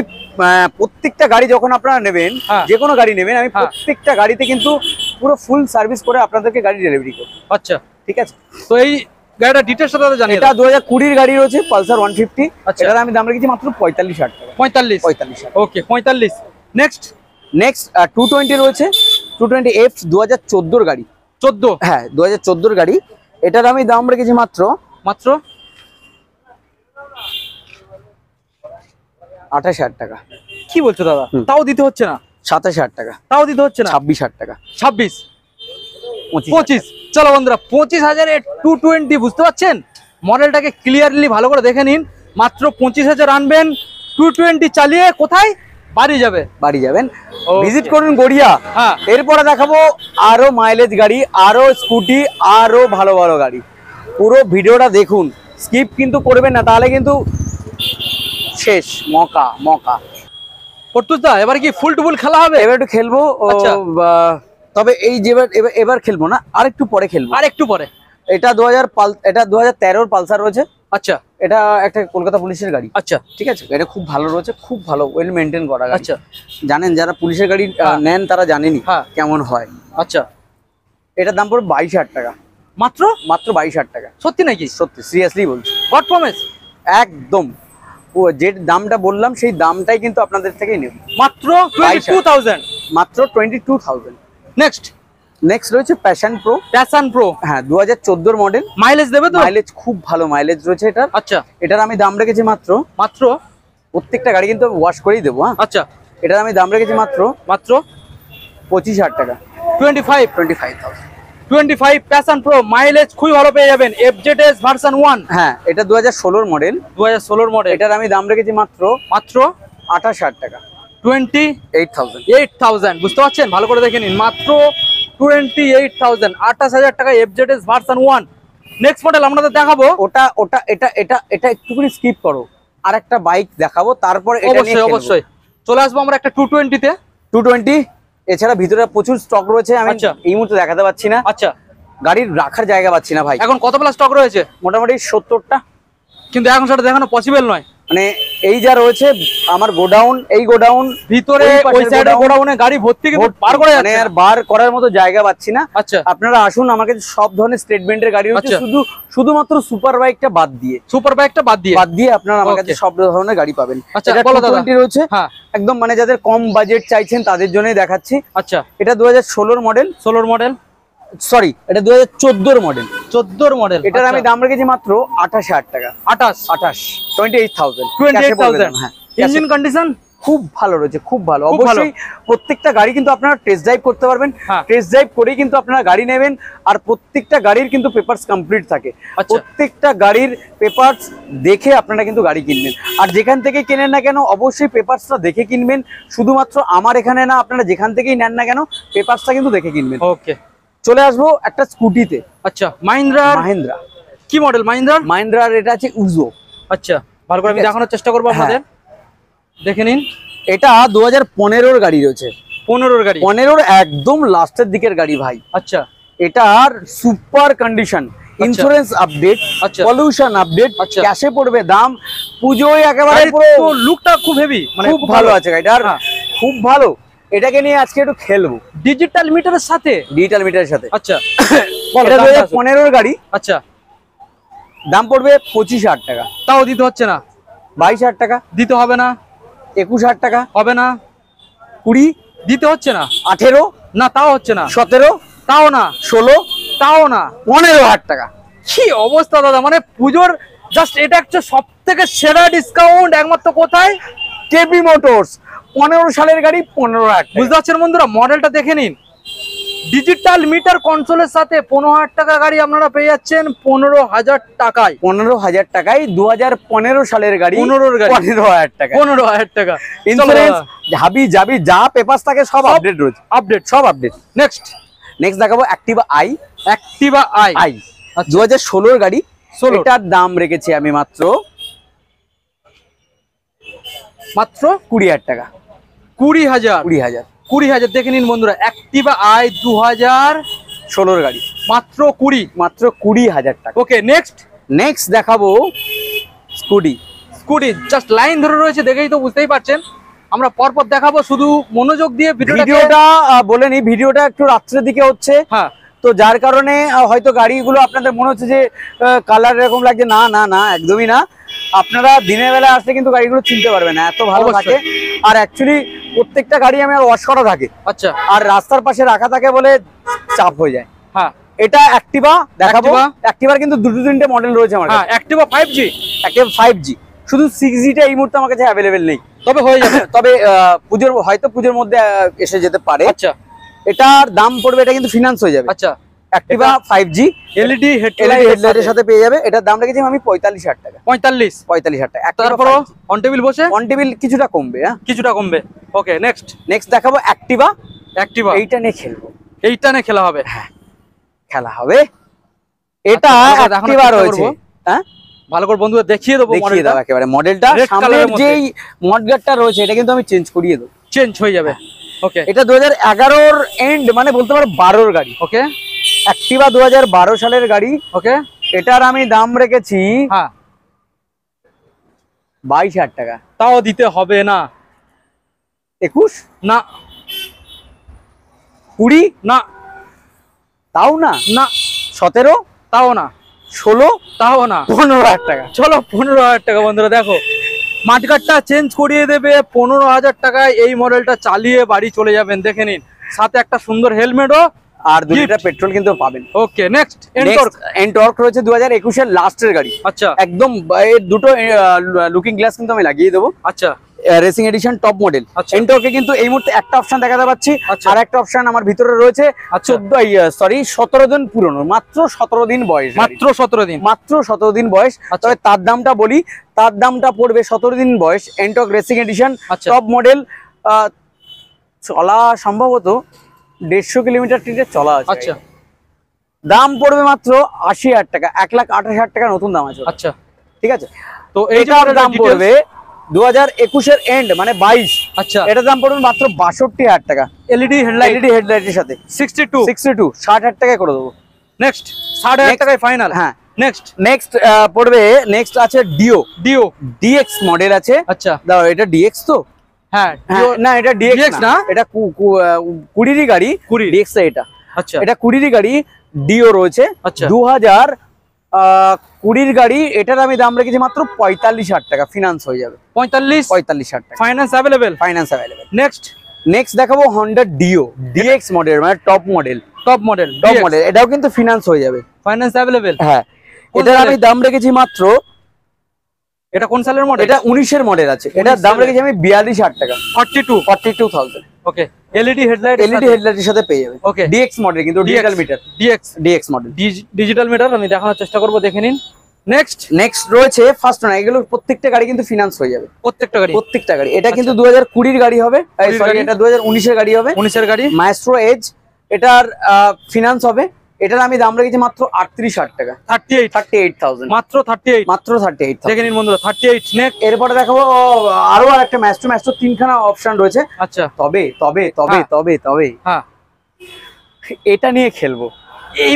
[SPEAKER 2] প্রত্যেকটা গাড়ি যখন আপনারা নেবেন, যে কোনো গাড়ি নেবেন, আমি প্রত্যেকটা গাড়িতে কিন্তু পুরো ফুল সার্ভিস করে আপনাদেরকে গাড়ি ডেলিভারি করব।
[SPEAKER 1] আচ্ছা,
[SPEAKER 2] ঠিক আছে।
[SPEAKER 1] তো এই গাড়িটা ডিটেইলসটা দাদা জানিয়ে
[SPEAKER 2] এটা 2020 গাড়ি রয়েছে পালসার 150। আচ্ছা, এটার আমি দাম রেখেছি মাত্র 45,000 টাকা।
[SPEAKER 1] 45। ওকে, 45। নেক্সট
[SPEAKER 2] 220 রয়েছে। 220F 2014 গাড়ি।
[SPEAKER 1] 14?
[SPEAKER 2] হ্যাঁ 2014 গাড়ি। এটার আমি দাম রেখেছি মাত্র 28,000 টাকা।
[SPEAKER 1] কি বলছো দাদা? তাও দিতে হচ্ছে না?
[SPEAKER 2] 27,000 টাকা।
[SPEAKER 1] তাও দিতে হচ্ছে না?
[SPEAKER 2] 26,000 টাকা।
[SPEAKER 1] 26, 25। চলো বন্ধুরা, 25,000 220। বুঝতে পারছেন? মডেলটাকে ক্লিয়ারলি ভালো করে দেখে নিন। মাত্র 25,000 আনবেন, 220 চালিয়ে কোথায় বাড়ি যাবেন। ভিজিট করুন গড়িয়া।
[SPEAKER 2] হ্যাঁ,
[SPEAKER 1] এরপরে দেখাবো আরো মাইলেজ গাড়ি, আরো স্কুটি, আরো ভালো ভালো গাড়ি। পুরো ভিডিওটা দেখুন, স্কিপ কিন্তু করবেন না, তাহলে কিন্তু শেষ মকা।
[SPEAKER 2] পর্তুজদা এবার কি ফুল টু ফুল খেলা হবে?
[SPEAKER 1] এবার একটু খেলবো। তবে এই এবার খেলবো না, আরেকটু পরে খেলবো। এটা 2013 পালসার রয়েছে।
[SPEAKER 2] আচ্ছা,
[SPEAKER 1] এটা একটা কলকাতা পুলিশের গাড়ি।
[SPEAKER 2] আচ্ছা,
[SPEAKER 1] ঠিক আছে। এটা খুব ভালো রয়েছে, খুব ভালো ওয়েল মেনটেন করা গাড়ি।
[SPEAKER 2] আচ্ছা,
[SPEAKER 1] জানেন যারা পুলিশের গাড়ি নেন তারা জানেনই কেমন হয়।
[SPEAKER 2] আচ্ছা,
[SPEAKER 1] এটার দাম পড়বে 22,000 টাকা।
[SPEAKER 2] মাত্র
[SPEAKER 1] 22,000 টাকা।
[SPEAKER 2] সত্যি নাকি?
[SPEAKER 1] সত্যি, সিরিয়াসলি বলছি।
[SPEAKER 2] God promise?
[SPEAKER 1] একদম। ও যে দামটা বললাম সেই দামটাই কিন্তু আপনাদের থেকেই নেব।
[SPEAKER 2] মাত্র 22,000।
[SPEAKER 1] মাত্র 22,000। নেক্সট রয়েছে প্যাশন প্রো। হ্যাঁ 2014 মডেল।
[SPEAKER 2] মাইলেজ দেবে তো?
[SPEAKER 1] মাইলেজ খুব ভালো মাইলেজ রয়েছে এটার।
[SPEAKER 2] আচ্ছা,
[SPEAKER 1] এটার আমি দাম রেখেছি মাত্র প্রত্যেকটা গাড়ি কিন্তু ওয়াশ করেই দেবো। হ্যাঁ,
[SPEAKER 2] আচ্ছা,
[SPEAKER 1] এটার আমি দাম রেখেছি মাত্র 25,000 টাকা।
[SPEAKER 2] 25 প্যাশন প্রো। মাইলেজ খুবই ভালো পেয়ে যাবেন। FZS version 1।
[SPEAKER 1] হ্যাঁ, এটা 2016 মডেল।
[SPEAKER 2] 2016 মডেল।
[SPEAKER 1] এটার আমি দাম রেখেছি মাত্র 28,000 টাকা।
[SPEAKER 2] 28,000
[SPEAKER 1] বুঝতে পারছেন, ভালো করে দেখে নিন, মাত্র 28,000, 28,000 টাকা FZS ভার্সন 1। নেক্সট মডেল আপনাদের দেখাবো,
[SPEAKER 2] এটা একটুখানি স্কিপ করো, আর একটা বাইক দেখাবো, তারপর
[SPEAKER 1] অবশ্যই চলে আসবো আমরা একটা 220 তে।
[SPEAKER 2] 220 এছাড়া ভিতরে প্রচুর স্টক রয়েছে, আমি এই মুহূর্তে দেখাতে পাচ্ছি না।
[SPEAKER 1] আচ্ছা,
[SPEAKER 2] গাড়ির রাখার জায়গা পাচ্ছি না ভাই।
[SPEAKER 1] এখন কত প্লাস স্টক রয়েছে?
[SPEAKER 2] মোটামুটি 70টা,
[SPEAKER 1] কিন্তু এখন সেটা দেখানো পসিবল নয়।
[SPEAKER 2] মানে এই যা রয়েছে আমার গোডাউন, এই গোডাউন
[SPEAKER 1] ভিতরে ওই সাইডে গোডাউনে গাড়ি ভর্তি, কিন্তু বার করা যাচ্ছে
[SPEAKER 2] না, আর বার করার মতো জায়গা পাচ্ছি না।
[SPEAKER 1] আচ্ছা,
[SPEAKER 2] আপনারা আসুন, আমার কাছে সব ধরনের স্টেটমেন্টের গাড়ি রয়েছে, শুধুমাত্র সুপার বাইকটা বাদ দিয়ে আপনারা আমার কাছে সব ধরনের গাড়ি পাবেন।
[SPEAKER 1] আচ্ছা, বলো দাদা।
[SPEAKER 2] 220 রয়েছে,
[SPEAKER 1] হ্যাঁ,
[SPEAKER 2] একদম মানে যাদের কম বাজেট চাইছেন তাদের জন্যই দেখাচ্ছি।
[SPEAKER 1] আচ্ছা,
[SPEAKER 2] এটা 2016 মডেল, সরি এটা 2014 মডেল,
[SPEAKER 1] 14 মডেল।
[SPEAKER 2] এটার আমি দাম রেখেছি মাত্র 28,000 টাকা। 28,000 হ্যাঁ।
[SPEAKER 1] ইঞ্জিন কন্ডিশন
[SPEAKER 2] খুব ভালো রয়েছে, খুব ভালো। অবশ্যই প্রত্যেকটা গাড়ি কিন্তু আপনারা টেস্ট ড্রাইভ করতে পারবেন, টেস্ট ড্রাইভ করেই কিন্তু আপনারা গাড়ি নেবেন। আর প্রত্যেকটা গাড়ির কিন্তু পেপারস কমপ্লিট থাকে, প্রত্যেকটা গাড়ির পেপারস দেখে আপনারা কিন্তু গাড়ি কিনবেন। আর যেখান থেকে কেনেন না কেন অবশ্যই পেপারসটা দেখে কিনবেন, শুধুমাত্র আমার এখানে না, আপনারা যেখান থেকেই নেন না কেন পেপারসটা কিন্তু দেখে কিনবেন।
[SPEAKER 1] ওকে,
[SPEAKER 2] চলে আসবো একটা স্কুটিতে।
[SPEAKER 1] আচ্ছা, মাহিন্দ্রা কি মডেল?
[SPEAKER 2] মাহিন্দ্রার এটা আছে উজো।
[SPEAKER 1] আচ্ছা, ভালো করে আমি দেখানোর চেষ্টা করবো আপনাদের, দেখে নিন।
[SPEAKER 2] এটা 2015-র গাড়ি রয়েছে,
[SPEAKER 1] 15-র
[SPEAKER 2] একদম লাস্টের দিকের গাড়ি ভাই।
[SPEAKER 1] আচ্ছা,
[SPEAKER 2] এটার super condition, insurance update, pollution update, ক্যাশে পড়বে দাম, পুজোয় একেবারে পুরো
[SPEAKER 1] লুকটা খুব হেভি, মানে
[SPEAKER 2] খুব ভালো আছে গাড়িটার, খুব ভালো। এটাকে নিয়ে আজকে একটু খেলবো
[SPEAKER 1] ডিজিটাল মিটারের সাথে।
[SPEAKER 2] আচ্ছা, এটা 2015-র গাড়ি।
[SPEAKER 1] আচ্ছা,
[SPEAKER 2] দাম পড়বে 25,000 টাকা।
[SPEAKER 1] তাও দিতে হচ্ছে না?
[SPEAKER 2] 22,000 টাকা
[SPEAKER 1] দিতে হবে না?
[SPEAKER 2] 21,000 টাকা
[SPEAKER 1] হবে না?
[SPEAKER 2] 20
[SPEAKER 1] দিতে হচ্ছে না?
[SPEAKER 2] 18
[SPEAKER 1] না, তাও হচ্ছে না।
[SPEAKER 2] 17
[SPEAKER 1] তাও না।
[SPEAKER 2] 16
[SPEAKER 1] তাও না।
[SPEAKER 2] 15,000 টাকা।
[SPEAKER 1] কি অবস্থা দাদা, মানে পুজোর জাস্ট এটা হচ্ছে সব থেকে সেরা ডিসকাউন্ট একমাত্র কোথায়?
[SPEAKER 2] কেবি মোটরস। 15 সালের গাড়ি 15,000 টাকা।
[SPEAKER 1] বুঝতে পারছেন বন্ধুরা, মডেলটা দেখে নিন, ডিজিটাল মিটার কনসোলের সাথে 15,000 টাকা গাড়ি আপনারা পেয়ে যাচ্ছেন 15,000 টাকায়।
[SPEAKER 2] 15,000 টাকায় 2015 সালের গাড়ি, 15,000 টাকা।
[SPEAKER 1] 15,000 টাকা।
[SPEAKER 2] ইন্স্যুরেন্স হাবি যাবি যা পেপারস থাকে সব আপডেট রয়েছে, সব আপডেট।
[SPEAKER 1] নেক্সট
[SPEAKER 2] দেখাবো অ্যাক্টিভা আই। 2016-র গাড়ি, এটার দাম রেখেছি আমি মাত্র 20,000 টাকা।
[SPEAKER 1] 20,000 দেখে নিন বন্ধুরা, অ্যাক্টিভা আই 2016-র গাড়ি, মাত্র
[SPEAKER 2] 20,000 টাকা।
[SPEAKER 1] ওকে, নেক্সট
[SPEAKER 2] দেখাবো স্কুটি।
[SPEAKER 1] জাস্ট লাইন ধরে রয়েছে, দেখেই তো বুঝতেই পারছেন। আমরা পরপর দেখাবো, শুধু মনোযোগ দিয়ে
[SPEAKER 2] ভিডিওটা বলে নি। ভিডিওটা একটু রাত্রের দিকে হচ্ছে, হ্যাঁ, তো যার কারণে হয়তো গাড়িগুলো আপনাদের মনে হচ্ছে যে কালার এরকম লাগছে। না না না, একদমই না। আপনারা দিনের বেলা আসলে কিন্তু গাড়িগুলো চিনতে পারবেন না, এত ভালো থাকে। আর অ্যাকচুয়ালি প্রত্যেকটা গাড়ি আমার ওয়াশ করা থাকে। আচ্ছা, আর রাস্তার পাশে রাখা থাকে বলে চাপ হয়ে যায়। হ্যাঁ, এটা অ্যাক্টিভা দেখাবো। অ্যাক্টিভার কিন্তু 2-3টে মডেল রয়েছে আমার কাছে।
[SPEAKER 1] অ্যাক্টিভা 5G,
[SPEAKER 2] অ্যাক্টিভা 5G, শুধু 6Gটা এই মুহূর্তে আমার কাছে অ্যাভেলেবেল নেই, তবে হয়ে যাবে। তবে পুজোর মধ্যে এসে যেতে পারে। আচ্ছা, এটার দাম পড়বে, এটা কিন্তু ফিনান্স হয়ে যাবে। আচ্ছা, অ্যাক্টিভা 5G এলইডি হেডলাইটের সাথে পেয়ে যাবে। এটার দাম রেখেছি আমি 45,000 টাকা। 45,000 টাকা।
[SPEAKER 1] তারপর অন টেবিল
[SPEAKER 2] কিছুটা কমবে, হ্যাঁ
[SPEAKER 1] কিছুটা কমবে। ওকে,
[SPEAKER 2] নেক্সট দেখাবো অ্যাক্টিভা। এইটা নিয়ে খেলবো,
[SPEAKER 1] খেলা হবে।
[SPEAKER 2] হ্যাঁ, খেলা হবে। এটা অ্যাক্টিভা রয়েছে, হ্যাঁ,
[SPEAKER 1] ভালো করে বন্ধুরা দেখিয়ে দেবো
[SPEAKER 2] একেবারে মডেলটা। সামনের যেই মডগার্ডটা রয়েছে এটা কিন্তু আমি চেঞ্জ করিয়ে দেবো,
[SPEAKER 1] চেঞ্জ হয়ে যাবে। ওকে,
[SPEAKER 2] এটা 2011-র এন্ড, মানে বলতে পারো 12-র গাড়ি। ওকে, অ্যাক্টিভা 2012 সালের গাড়ি। ওকে, এটার আমি দাম রেখেছি 22,000 টাকা।
[SPEAKER 1] তাও দিতে হবে না?
[SPEAKER 2] 21
[SPEAKER 1] না,
[SPEAKER 2] 20
[SPEAKER 1] না,
[SPEAKER 2] তাও না, 17
[SPEAKER 1] তাও না,
[SPEAKER 2] 16
[SPEAKER 1] তাও না,
[SPEAKER 2] 15,000 টাকা।
[SPEAKER 1] চলো 15,000 টাকা। বন্ধুরা দেখো, মাঠগাটটা চেঞ্জ করিয়ে দেবে 15,000 টাকায়। এই মডেলটা চালিয়ে বাড়ি চলে যাবেন। দেখে নিন, সাথে একটা সুন্দর হেলমেটও
[SPEAKER 2] আর 2 লিটার পেট্রোল কিন্তু পাবেন।
[SPEAKER 1] ওকে, নেক্সট
[SPEAKER 2] এনটর্ক রয়েছে 2021-এর লাস্টের গাড়ি। আচ্ছা, একদম দুটো লুকিং গ্লাস কিন্তু আমি লাগিয়ে দেবো। আচ্ছা, রেসিং এডিশন টপ মডেল। এনটর্কে কিন্তু এই মুহূর্তে একটা অপশন দেখাতে পাচ্ছি, আর একটা অপশন আমার ভিতরে রয়েছে। 17 দিন পুরনো, মাত্র 17 দিন বয়স, মাত্র 17 দিন বয়স। তবে তার দামটা বলি, তার দামটা পড়বে 17 দিন বয়স, NTorq racing addition top model, চলা সম্ভবত 150 কিলোমিটার ট্রিটে চলা আছে।
[SPEAKER 1] আচ্ছা,
[SPEAKER 2] দাম পড়বে মাত্র 80,000 টাকা, 1,28,000 টাকা নতুন দাম আছে।
[SPEAKER 1] আচ্ছা,
[SPEAKER 2] ঠিক আছে,
[SPEAKER 1] তো
[SPEAKER 2] এইটার দাম পড়বে 2021 এর এন্ড মানে 22।
[SPEAKER 1] আচ্ছা,
[SPEAKER 2] এটার দাম পড়বে মাত্র 62,000 টাকা
[SPEAKER 1] এলইডি
[SPEAKER 2] হেডলাইটের সাথে।
[SPEAKER 1] 62
[SPEAKER 2] 60,000 টাকায় করে দেবো।
[SPEAKER 1] নেক্সট 60,000 টাকায় ফাইনাল।
[SPEAKER 2] হ্যাঁ,
[SPEAKER 1] নেক্সট
[SPEAKER 2] পড়বে, নেক্সট আছে ডিও
[SPEAKER 1] ডিও
[SPEAKER 2] DX মডেল আছে।
[SPEAKER 1] আচ্ছা,
[SPEAKER 2] দাও, এটা DX তো?
[SPEAKER 1] হ্যাঁ,
[SPEAKER 2] না, এটা DX
[SPEAKER 1] না,
[SPEAKER 2] এটা 20 গাড়ি।
[SPEAKER 1] 20
[SPEAKER 2] DX এটা।
[SPEAKER 1] আচ্ছা,
[SPEAKER 2] এটা 20 গাড়ি ডিও রয়েছে।
[SPEAKER 1] আচ্ছা,
[SPEAKER 2] 2020 গাড়ি। এটার আমি দাম রেখেছি মাত্র 45,000 টাকা, ফিনান্স হয়ে যাবে।
[SPEAKER 1] 45,000
[SPEAKER 2] টাকা
[SPEAKER 1] ফাইনান্স অ্যাভেলেবেল। নেক্সট
[SPEAKER 2] দেখাবো হন্ডা ডিও DX মডেল, মানে টপ মডেল। এটাও কিন্তু ফিনান্স হয়ে যাবে,
[SPEAKER 1] ফাইনান্স অ্যাভেলেবেল।
[SPEAKER 2] হ্যাঁ, এটার আমি দাম রেখেছি মাত্র,
[SPEAKER 1] এটা কোন সালের মডেল?
[SPEAKER 2] এটা 19 এর মডেল আছে। এটার দাম রেখেছি আমি 42,000 টাকা,
[SPEAKER 1] 42,000। ওকে, এলইডি
[SPEAKER 2] হেডলাইটের সাথে পেয়ে যাবে।
[SPEAKER 1] ওকে,
[SPEAKER 2] DX মডেল কিন্তু digital meter. DX model
[SPEAKER 1] digital meter আমি দেখানোর চেষ্টা করব, দেখে নিন।
[SPEAKER 2] নেক্সট রয়েছে ফার্স্ট ওয়ান। এগুলো প্রত্যেকটা গাড়ি কিন্তু ফিনান্স হয়ে যাবে, প্রত্যেকটা গাড়ি। এটা কিন্তু 2020 এর গাড়ি হবে, সরি এটা 2019 এর গাড়ি হবে,
[SPEAKER 1] 19 এর গাড়ি।
[SPEAKER 2] মাইস্ট্রো এজ, এটার ফিনান্স হবে। এটার আমি দাম রেখেছি মাত্র 38,000 টাকা, 38,000,
[SPEAKER 1] মাত্র 38,000 দেখে নিন বন্ধুরা, 38। নেক্সট
[SPEAKER 2] এরপরে দেখাবো আরো একটা মাইস্ট্রো 3খানা অপশন রয়েছে।
[SPEAKER 1] আচ্ছা,
[SPEAKER 2] তবে
[SPEAKER 1] হ্যাঁ,
[SPEAKER 2] এটা নিয়ে খেলবো, এই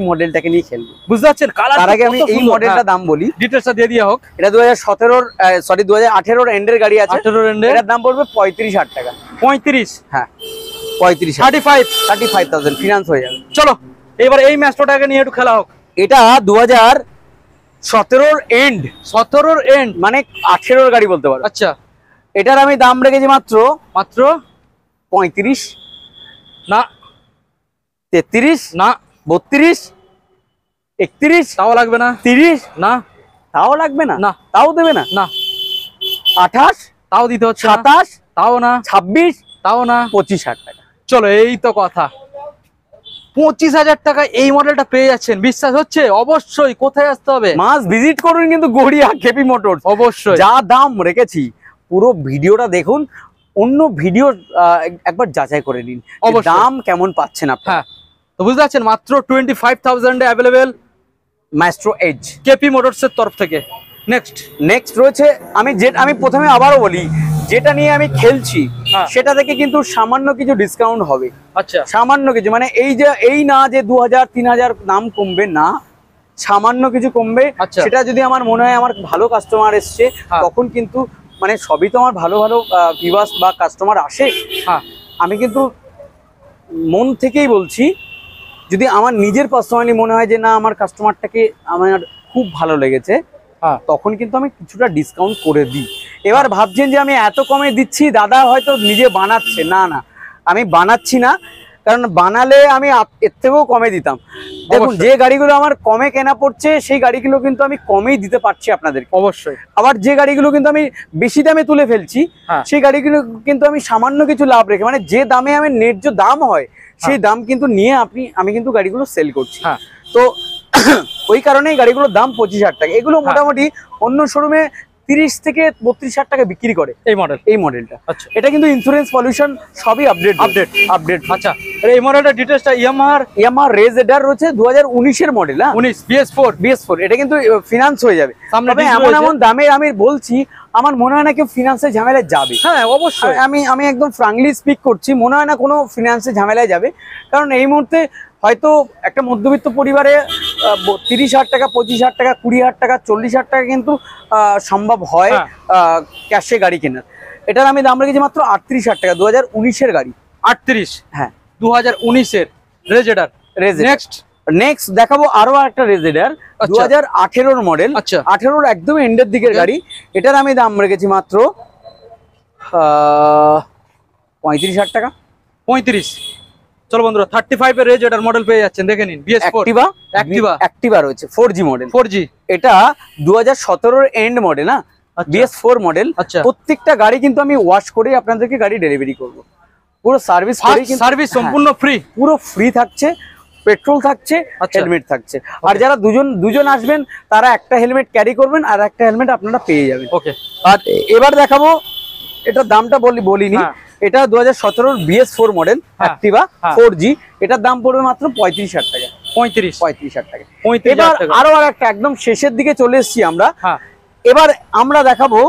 [SPEAKER 2] মডেলটাকে নিয়ে খেলবো, বুঝতে পারছেন? তার আগে আমি এই মডেলটা দাম বলি,
[SPEAKER 1] ডিটেইলসটা দিয়ে দিয়া হোক।
[SPEAKER 2] এটা 2018 এন্ডের গাড়ি আছে।
[SPEAKER 1] 18 এন্ডের।
[SPEAKER 2] এটার দাম পড়বে 35,000 টাকা।
[SPEAKER 1] 35?
[SPEAKER 2] হ্যাঁ, 35,000 ফিনান্স হয়ে যাবে।
[SPEAKER 1] চলো এবার এই ম্যাচটাকে নিয়ে একটু খেলা হোক।
[SPEAKER 2] এটা 2017 এন্ড,
[SPEAKER 1] 17 এন্ড
[SPEAKER 2] মানে 18 গাড়ি বলতে পারো।
[SPEAKER 1] আচ্ছা,
[SPEAKER 2] এটার আমি দাম রেখেছি মাত্র 35
[SPEAKER 1] না,
[SPEAKER 2] 33
[SPEAKER 1] না,
[SPEAKER 2] 32, 31,
[SPEAKER 1] তাও লাগবে না।
[SPEAKER 2] 30,
[SPEAKER 1] না,
[SPEAKER 2] তাও লাগবে না।
[SPEAKER 1] না,
[SPEAKER 2] তাও দেবে না।
[SPEAKER 1] না,
[SPEAKER 2] 28,
[SPEAKER 1] তাও দিতে হচ্ছে।
[SPEAKER 2] 27,
[SPEAKER 1] তাও না।
[SPEAKER 2] 26,
[SPEAKER 1] তাও না।
[SPEAKER 2] 25,000 টাকা।
[SPEAKER 1] চলো, এই তো কথা। 25,000 টাকা এই মডেলটা পেয়ে যাচ্ছেন, বিশ্বাস হচ্ছে? অবশ্যই। কোথায় আসতে হবে?
[SPEAKER 2] মাস ভিজিট করুন কিন্তু গড়িয়া কেপি মোটরস।
[SPEAKER 1] অবশ্যই।
[SPEAKER 2] যা দাম রেখেছি, পুরো ভিডিওটা দেখুন, অন্য ভিডিও একবার যাচাই করে নিন, দাম কেমন পাচ্ছেন আপনারা।
[SPEAKER 1] হ্যাঁ, তো বুঝতে পারছেন, মাত্র 25,000 এ অ্যাভেলেবেল
[SPEAKER 2] মাইস্ট্রো এজ
[SPEAKER 1] কেপি মোটরসের তরফ থেকে।
[SPEAKER 2] নেক্সট রয়েছে, আমি প্রথমে আবারও বলি, যেটা নিয়ে আমি খেলছি সেটা থেকে কিন্তু সামান্য কিছু ডিসকাউন্ট হবে।
[SPEAKER 1] আচ্ছা,
[SPEAKER 2] সামান্য কিছু, মানে এই না যে 2,000 3,000 দাম কমবে না, সামান্য কিছু কমবে। সেটা যদি আমার মনে হয় আমার ভালো কাস্টমার এসছে, তখন কিন্তু, মানে সবই তো আমার ভালো ভিউয়ার্স বা কাস্টমার আসে। আমি কিন্তু মন থেকেই বলছি, যদি আমার নিজের পার্সোনালি মনে হয় যে না, আমার কাস্টমারটাকে আমার খুব ভালো লেগেছে, তখন কিন্তু আমি কিছুটা ডিসকাউন্ট করে দিই। এবার ভাবছেন যে আমি এত কমে দিচ্ছি, দাদা হয়তো নিজে বানাচ্ছে। না, আমি বানাচ্ছি না, কারণ বানালে আমি এর থেকেও কমে দিতাম। দেখুন, যে গাড়িগুলো আমার কমে কেনা পড়ছে, সেই গাড়িগুলো কিন্তু আমি কমেই দিতে পারছি আপনাদের।
[SPEAKER 1] অবশ্যই।
[SPEAKER 2] আবার যে গাড়িগুলো কিন্তু আমি বেশি দামে তুলে ফেলছি, সেই গাড়িগুলো কিন্তু আমি সামান্য কিছু লাভ রেখে, মানে যে দামে আমি ন্যায্য দাম হয় সেই দাম কিন্তু নিয়ে আমি কিন্তু গাড়িগুলো সেল করছি। তো ওই কারণেই গাড়িগুলোর দাম 25,000 টাকা। এগুলো মোটামুটি অন্য শোরুমে 30 থেকে 32,000 টাকা বিক্রি করে এই মডেলটা। আচ্ছা, এটা কিন্তু ইন্স্যুরেন্স পলিউশন সবই আপডেট।
[SPEAKER 1] আচ্ছা, এই মডেলটা ডিটেইলসটা
[SPEAKER 2] ইয়ামাহা রেজেডার রয়েছে 2019 এর মডেল।
[SPEAKER 1] 19 BS4।
[SPEAKER 2] এটা কিন্তু ফিনান্স হয়ে যাবে। তবে এমন দামে আমি বলছি, আমার মনে হয় না কেউ ফিনান্সের ঝামেলায় যাবে।
[SPEAKER 1] হ্যাঁ, অবশ্যই।
[SPEAKER 2] আমি একদম ফ্রাঙ্কলি স্পিক করছি, মনে হয় না কোনো ফিনান্সের ঝামেলায় যাবে। কারণ এই মুহূর্তে হয়তো একটা মধ্যবিত্ত পরিবারে 30,000 টাকা, 25,000 টাকা, 20,000 টাকা, 40,000 টাকা কিন্তু সম্ভব হয় ক্যাশে গাড়ি কেনার। এটার আমি দাম রেখেছি মাত্র 38,000 টাকা, 2019 এর গাড়ি।
[SPEAKER 1] 38?
[SPEAKER 2] হ্যাঁ,
[SPEAKER 1] 2019 এর রেজেডার।
[SPEAKER 2] নেক্সট দেখাবো আরো একটা রেজেডার, 2018 মডেল। 18 একদম এন্ডের দিকের গাড়ি। এটার আমি দাম রেখেছি মাত্র 35,000 টাকা।
[SPEAKER 1] 35? চলো বন্ধুরা, 35 এর রেজেডার মডেল পেয়ে যাচ্ছেন, দেখে নিন। BS4
[SPEAKER 2] অ্যাক্টিভা রয়েছে 4G মডেল।
[SPEAKER 1] 4G
[SPEAKER 2] এটা 2017 এর এন্ড মডেল। BS4 model. প্রত্যেকটা গাড়ি কিন্তু আমি ওয়াশ করে আপনাদেরকে গাড়ি ডেলিভারি করব। পুরো সার্ভিস
[SPEAKER 1] সম্পূর্ণ ফ্রি,
[SPEAKER 2] পুরো ফ্রি থাকছে, পেট্রোল থাকছে, হেলমেট থাকছে। আর যারা দুজন আসবেন, তারা একটা হেলমেট ক্যারি করবেন, আর একটা হেলমেট আপনারা পেয়ে যাবেন।
[SPEAKER 1] ওকে।
[SPEAKER 2] আর এবার দেখাবো এটার দামটা বলিনি।
[SPEAKER 1] হ্যাঁ।
[SPEAKER 2] এটা 2017 BS4 মডেল
[SPEAKER 1] হ্যাঁ।
[SPEAKER 2] অ্যাক্টিভা
[SPEAKER 1] হ্যাঁ।
[SPEAKER 2] 4G। এটার দাম পড়বে মাত্র 35,000 টাকা।
[SPEAKER 1] 35,000
[SPEAKER 2] টাকা।
[SPEAKER 1] 35,000
[SPEAKER 2] এবার
[SPEAKER 1] টাকা।
[SPEAKER 2] আরো একটা একদম শেষের দিকে চলে এসেছি আমরা।
[SPEAKER 1] হ্যাঁ।
[SPEAKER 2] এবার আমরা দেখাবো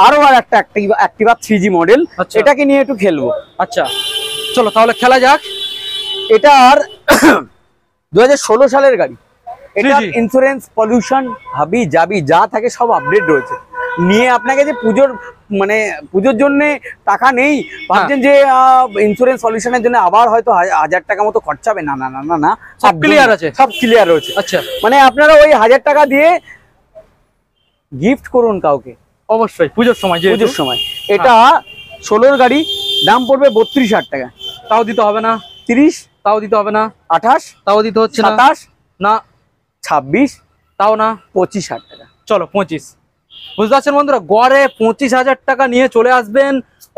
[SPEAKER 2] আরো একটা অ্যাক্টিভা 3G মডেল।
[SPEAKER 1] আচ্ছা।
[SPEAKER 2] এটাকে নিয়ে একটু খেলবো।
[SPEAKER 1] আচ্ছা চলো তাহলে খেলা যাক।
[SPEAKER 2] এটা আর 2016 সালের গাড়ি। এটা
[SPEAKER 1] 3G
[SPEAKER 2] ইন্স্যুরেন্স, পলিউশন, হাবি জাবি যা থাকে সব আপডেট রয়েছে। নিয়ে আপনাকে যে পুজোর জন্য টাকা নেই ভাবছেন যে ইন্স্যুরেন্স সলিউশনের জন্য আবার হয়তো 1000 টাকা মতো খরচা হবে, না না না না না,
[SPEAKER 1] সব ক্লিয়ার আছে,
[SPEAKER 2] সব ক্লিয়ার রয়েছে।
[SPEAKER 1] আচ্ছা
[SPEAKER 2] মানে আপনারা ওই 1000 টাকা দিয়ে গিফট করুন কাউকে
[SPEAKER 1] অবশ্যই পুজোর সময়, যে
[SPEAKER 2] পুজোর সময়। এটা 16 গাড়ি, দাম পড়বে 32,000 টাকা।
[SPEAKER 1] তাও দিতে হবে না?
[SPEAKER 2] 30,
[SPEAKER 1] তাও দিতে হবে না?
[SPEAKER 2] 28,
[SPEAKER 1] তাও দিতে হচ্ছে না?
[SPEAKER 2] 27,
[SPEAKER 1] না
[SPEAKER 2] 26,
[SPEAKER 1] তাও না?
[SPEAKER 2] 25,000 টাকা।
[SPEAKER 1] চলো 25। বুঝতে পারছেন বন্ধুরা, গড়ে 25,000 টাকা নিয়ে চলে আসবেন।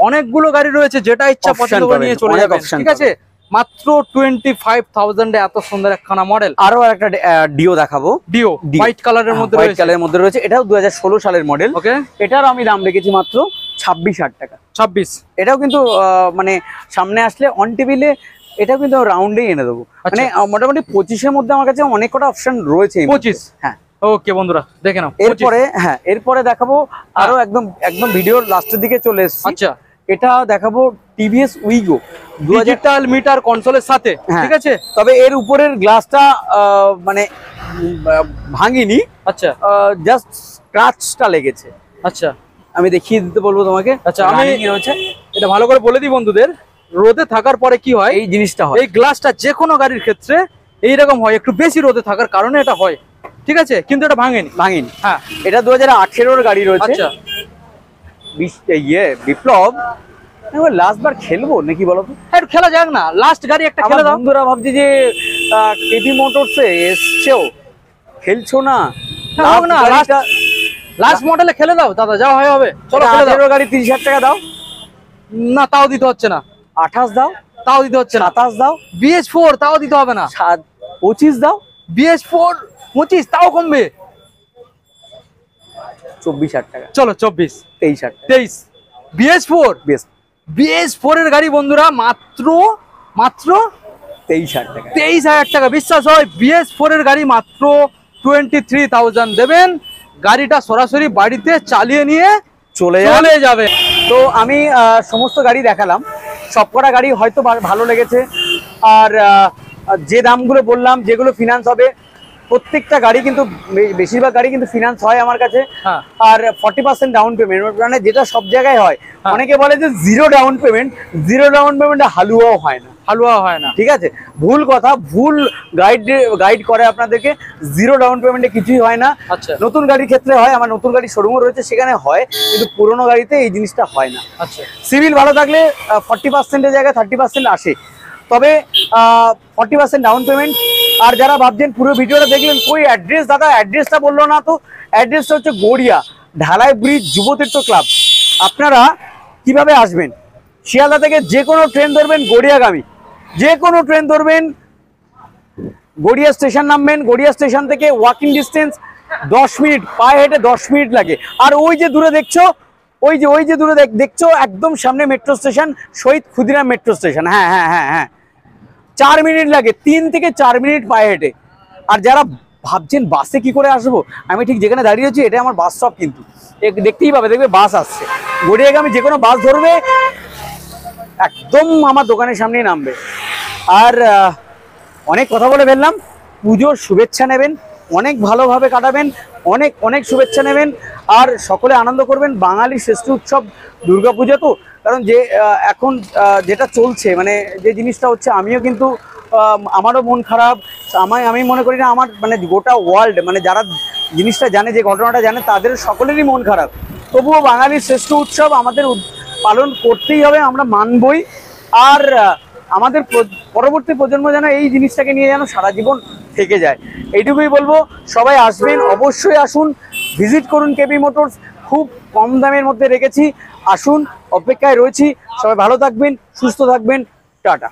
[SPEAKER 1] অনেকগুলো গাড়ি রয়েছে, যেটা ইচ্ছা পছন্দ করে নিয়ে চলে যাবেন, ঠিক আছে? মাত্র 25,000 এ এত সুন্দর একখানা মডেল।
[SPEAKER 2] আরো একটা ডিও দেখাবো।
[SPEAKER 1] ডিও হোয়াইট কালারের মধ্যে
[SPEAKER 2] হোয়াইট
[SPEAKER 1] রয়েছে।
[SPEAKER 2] কালারের মধ্যে রয়েছে। এটাও 2016 সালের মডেল।
[SPEAKER 1] ওকে,
[SPEAKER 2] এটার আমি দাম রেখেছি মাত্র 26,000 টাকা।
[SPEAKER 1] 26।
[SPEAKER 2] এটাও কিন্তু মানে সামনে আসলে অন টেবিলে এটাও কিন্তু রাউন্ডেই এনে দেবো। মানে মোটামুটি 25-এর মধ্যে আমার কাছে অনেক কটা অপশন রয়েছে।
[SPEAKER 1] 25,
[SPEAKER 2] হ্যাঁ।
[SPEAKER 1] ওকে বন্ধুরা দেখে নাও।
[SPEAKER 2] এরপরে দেখাবো আরো একদম ভিডিওর লাস্টের দিকে চলে এসেছি।
[SPEAKER 1] আচ্ছা,
[SPEAKER 2] এটা দেখাবো টিভিএস উইগো
[SPEAKER 1] ডিজিটাল মিটার কনসোলের সাথে, ঠিক আছে?
[SPEAKER 2] তবে এর উপরের গ্লাসটা মানে ভাঙিনি,
[SPEAKER 1] আচ্ছা
[SPEAKER 2] জাস্ট স্ক্র্যাচটা লেগেছে।
[SPEAKER 1] আচ্ছা,
[SPEAKER 2] আমি দেখিয়ে দিতে বলবো তোমাকে।
[SPEAKER 1] আচ্ছা আমি
[SPEAKER 2] রয়েছে,
[SPEAKER 1] এটা ভালো করে বলে দিই বন্ধুদের। রোদে থাকার পরে কি হয়,
[SPEAKER 2] এই জিনিসটা হয়।
[SPEAKER 1] এই গ্লাসটা যে কোনো গাড়ির ক্ষেত্রে এইরকম হয়, একটু বেশি রোদে থাকার কারণে এটা হয়, ঠিক আছে? কিন্তু এটা ভাঙেনি। হ্যাঁ,
[SPEAKER 2] এটা 2018-এর গাড়ি রয়েছে।
[SPEAKER 1] আচ্ছা
[SPEAKER 2] বিপ্লব, লাস্ট বার খেলবো নাকি বলো তো?
[SPEAKER 1] একটু খেলা যাক না, লাস্ট গাড়ি একটা খেলে দাও।
[SPEAKER 2] বন্ধুরা ভাবছি যে কেপি মোটরসে এসছেও, খেলছো না?
[SPEAKER 1] না, লাস্ট মডেলে খেলে দাও দাদা, যা হয় হবে। চলো খেলে দাও।
[SPEAKER 2] গাড়ি 30,000 টাকা দাও।
[SPEAKER 1] না, তাও দিতে হচ্ছে না।
[SPEAKER 2] 28 দাও,
[SPEAKER 1] তাও দিতে হচ্ছে না।
[SPEAKER 2] 27 দাও।
[SPEAKER 1] BS4 তাও দিতে হবে না।
[SPEAKER 2] 25 দাও।
[SPEAKER 1] BS4 25, তাও কমবে।
[SPEAKER 2] 24,000 টাকা।
[SPEAKER 1] চলো 24,
[SPEAKER 2] 23,000 টাকা।
[SPEAKER 1] 23। BS4 এর গাড়ি বন্ধুরা মাত্র
[SPEAKER 2] 23,000 টাকা।
[SPEAKER 1] 23,000 টাকা। বিশ্বাস হয়? BS4 এর গাড়ি মাত্র 23,000 দেবেন। গাড়িটা সরাসরি বাড়িতে চালিয়ে নিয়ে চলে যাবে।
[SPEAKER 2] তো আমি সমস্ত গাড়ি দেখালাম, সবকটা গাড়ি হয়তো ভালো লেগেছে। আর যে দামগুলো বললাম, যেগুলো ফিনান্স হবে, প্রত্যেকটা গাড়ি কিন্তু বেশিরভাগ গাড়ি কিন্তু ফিনান্স হয় আমার কাছে। আর 40% ডাউন পেমেন্ট, মানে যেটা সব জায়গায় হয়। অনেকে বলে যে জিরো ডাউন পেমেন্টে হালুয়াও হয় না, ঠিক আছে? ভুল কথা, ভুল গাইড করে আপনাদেরকে। জিরো ডাউন পেমেন্টে কিছুই হয় না।
[SPEAKER 1] আচ্ছা,
[SPEAKER 2] নতুন গাড়ির ক্ষেত্রে হয়, আমার নতুন গাড়ি শোরুমও রয়েছে, সেখানে হয়, কিন্তু পুরোনো গাড়িতে এই জিনিসটা হয় না।
[SPEAKER 1] আচ্ছা,
[SPEAKER 2] সিভিল ভালো থাকলে 40%-এর জায়গায় 30% আসে। তবে 40% ডাউন পেমেন্ট। আর যারা ভাবছেন পুরো ভিডিওটা দেখলেন, কই অ্যাড্রেস দাদা, অ্যাড্রেসটা বললো না তো। অ্যাড্রেসটা হচ্ছে গড়িয়া ঢালাই ব্রিজ যুবতীর্থ ক্লাব। আপনারা কিভাবে আসবেন? শিয়ালদা থেকে যে কোনো ট্রেন ধরবেন গড়িয়াগামী, যে কোনো ট্রেন ধরবেন, গড়িয়া স্টেশন নামবেন। গড়িয়া স্টেশন থেকে ওয়াকিং ডিস্টেন্স 10 মিনিট, পায়ে হেঁটে 10 মিনিট লাগে। আর ওই যে দূরে দেখছো, ওই যে দূরে দেখছো একদম সামনে মেট্রো স্টেশন, শহীদ ক্ষুদিরাম মেট্রো স্টেশন। হ্যাঁ 4 মিনিট লাগে, 3 থেকে 4 মিনিট পায়ে হেঁটে। আর যারা ভাবছেন বাসে কি করে আসবো, আমি ঠিক যেখানে দাঁড়িয়ে আছি এটা আমার বাস স্টপ, কিন্তু দেখতেই পাবে, দেখবে বাস আসছে। গড়িয়াগামী যে কোনো বাস ধরবে, একদম আমার দোকানের সামনেই নামবে। আর অনেক কথা বলে ফেললাম। পুজোর শুভেচ্ছা নেবেন, অনেক ভালোভাবে কাটাবেন, অনেক শুভেচ্ছা নেবেন। আর সকলে আনন্দ করবেন। বাঙালির শ্রেষ্ঠ উৎসব দুর্গাপূজা। তো কারণ যে এখন যেটা চলছে, মানে যে জিনিসটা হচ্ছে, আমিও কিন্তু আমারও মন খারাপ। আমি মনে করি না আমার, মানে গোটা ওয়ার্ল্ড, মানে যারা জিনিসটা জানে, যে ঘটনাটা জানে, তাদের সকলেরই মন খারাপ। তবুও বাঙালির শ্রেষ্ঠ উৎসব আমাদের পালন করতেই হবে, আমরা মানবই। আর আমাদের পরবর্তী প্রজন্ম যেন এই জিনিসটাকে নিয়ে যেন সারা জীবন থেকে যায়, এইটুকুই বলবো। সবাই আসবেন, অবশ্যই আসুন, ভিজিট করুন কেপি মোটরস। খুব কম দামের মধ্যে রেখেছি, আসুন, অপেক্ষায় রয়েছি। সবাই ভালো থাকবেন, সুস্থ থাকবেন, টাটা।